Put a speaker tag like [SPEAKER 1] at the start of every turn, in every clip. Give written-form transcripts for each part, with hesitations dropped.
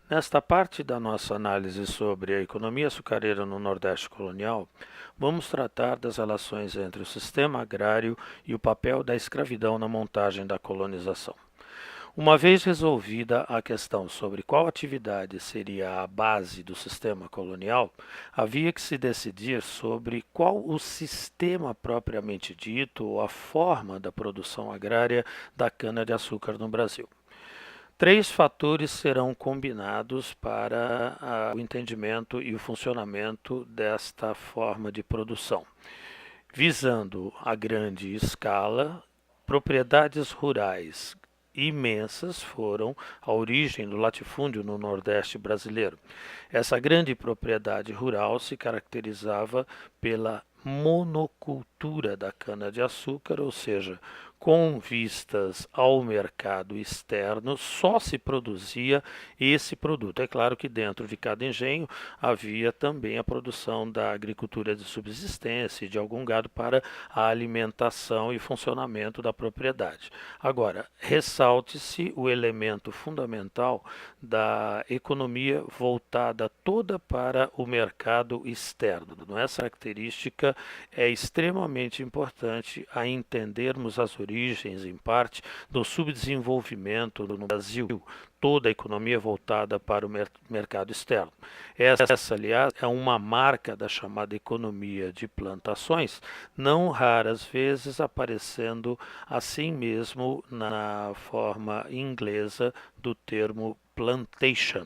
[SPEAKER 1] Nesta parte da nossa análise sobre a economia açucareira no Nordeste colonial, vamos tratar das relações entre o sistema agrário e o papel da escravidão na montagem da colonização. Uma vez resolvida a questão sobre qual atividade seria a base do sistema colonial, havia que se decidir sobre qual o sistema propriamente dito ou a forma da produção agrária da cana-de-açúcar no Brasil. Três fatores serão combinados para o entendimento e o funcionamento desta forma de produção, visando a grande escala. Propriedades rurais imensas foram a origem do latifúndio no Nordeste brasileiro. Essa grande propriedade rural se caracterizava pela monocultura da cana-de-açúcar, ou seja, com vistas ao mercado externo, só se produzia esse produto. É claro que dentro de cada engenho havia também a produção da agricultura de subsistência e de algum gado para a alimentação e funcionamento da propriedade. Agora, ressalte-se o elemento fundamental da economia voltada toda para o mercado externo. Essa característica é extremamente importante a entendermos as origens, em parte, do subdesenvolvimento no Brasil, toda a economia voltada para o mercado externo. Essa, aliás, é uma marca da chamada economia de plantações, não raras vezes aparecendo assim mesmo na forma inglesa do termo plantation.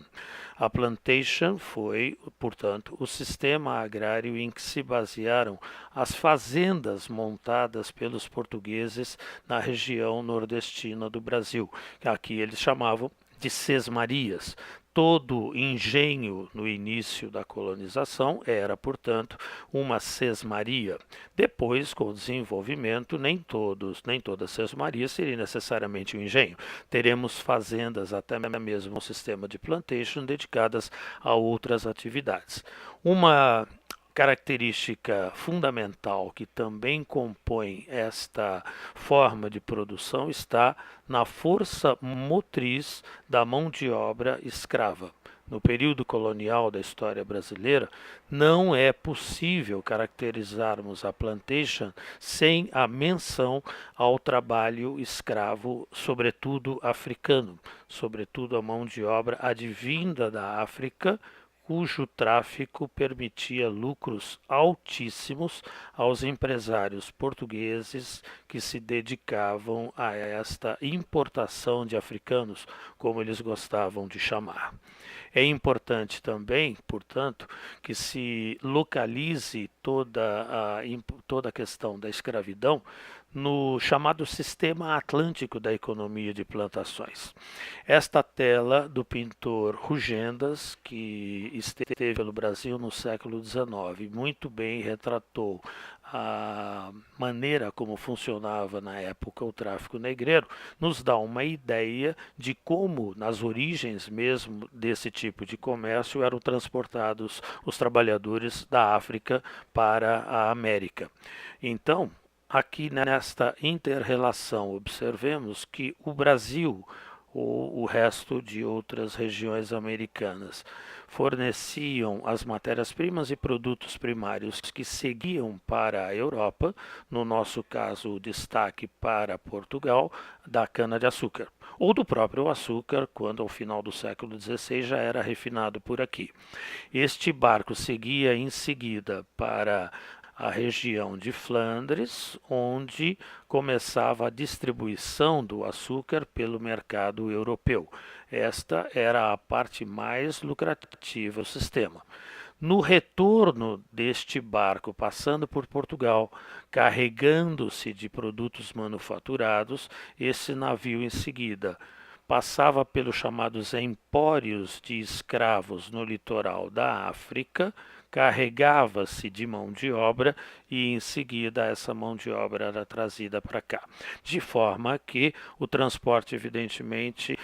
[SPEAKER 1] A plantation foi, portanto, o sistema agrário em que se basearam as fazendas montadas pelos portugueses na região nordestina do Brasil, que aqui eles chamavam de sesmarias. Todo engenho no início da colonização era, portanto, uma sesmaria. Depois, com o desenvolvimento, nem toda sesmaria seria necessariamente um engenho. Teremos fazendas, até mesmo um sistema de plantation, dedicadas a outras atividades. Uma característica fundamental que também compõe esta forma de produção está na força motriz da mão de obra escrava. No período colonial da história brasileira, não é possível caracterizarmos a plantation sem a menção ao trabalho escravo, sobretudo africano, sobretudo a mão de obra advinda da África, cujo tráfico permitia lucros altíssimos aos empresários portugueses que se dedicavam a esta importação de africanos, como eles gostavam de chamar. É importante também, portanto, que se localize toda a questão da escravidão no chamado Sistema Atlântico da Economia de Plantações. Esta tela do pintor Rugendas, que esteve pelo Brasil no século XIX, muito bem retratou a maneira como funcionava na época o tráfico negreiro, nos dá uma ideia de como, nas origens mesmo desse tipo de comércio, eram transportados os trabalhadores da África para a América. Então, aqui nesta inter-relação, observemos que o Brasil ou o resto de outras regiões americanas forneciam as matérias-primas e produtos primários que seguiam para a Europa, no nosso caso o destaque para Portugal, da cana-de-açúcar, ou do próprio açúcar, quando ao final do século XVI já era refinado por aqui. Este barco seguia em seguida para a região de Flandres, onde começava a distribuição do açúcar pelo mercado europeu. Esta era a parte mais lucrativa do sistema. No retorno deste barco, passando por Portugal, carregando-se de produtos manufaturados, esse navio em seguida passava pelos chamados empórios de escravos no litoral da África, carregava-se de mão de obra e em seguida essa mão de obra era trazida para cá. De forma que o transporte, evidentemente,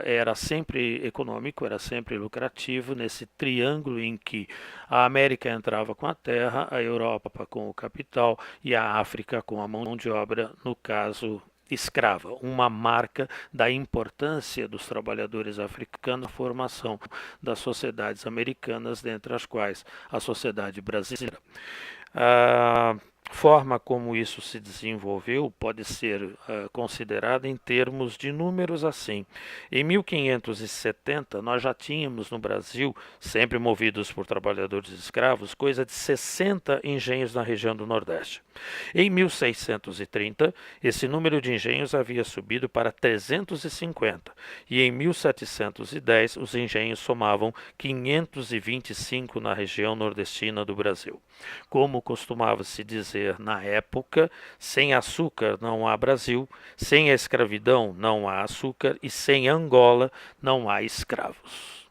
[SPEAKER 1] era sempre econômico, era sempre lucrativo, nesse triângulo em que a América entrava com a terra, a Europa com o capital e a África com a mão de obra, no caso escrava, uma marca da importância dos trabalhadores africanos na formação das sociedades americanas, dentre as quais a sociedade brasileira. A forma como isso se desenvolveu pode ser considerada em termos de números assim. Em 1570, nós já tínhamos no Brasil, sempre movidos por trabalhadores escravos, coisa de 60 engenhos na região do Nordeste. Em 1630, esse número de engenhos havia subido para 350, e em 1710 os engenhos somavam 525 na região nordestina do Brasil. Como costumava-se dizer na época, sem açúcar não há Brasil, sem a escravidão não há açúcar e sem Angola não há escravos.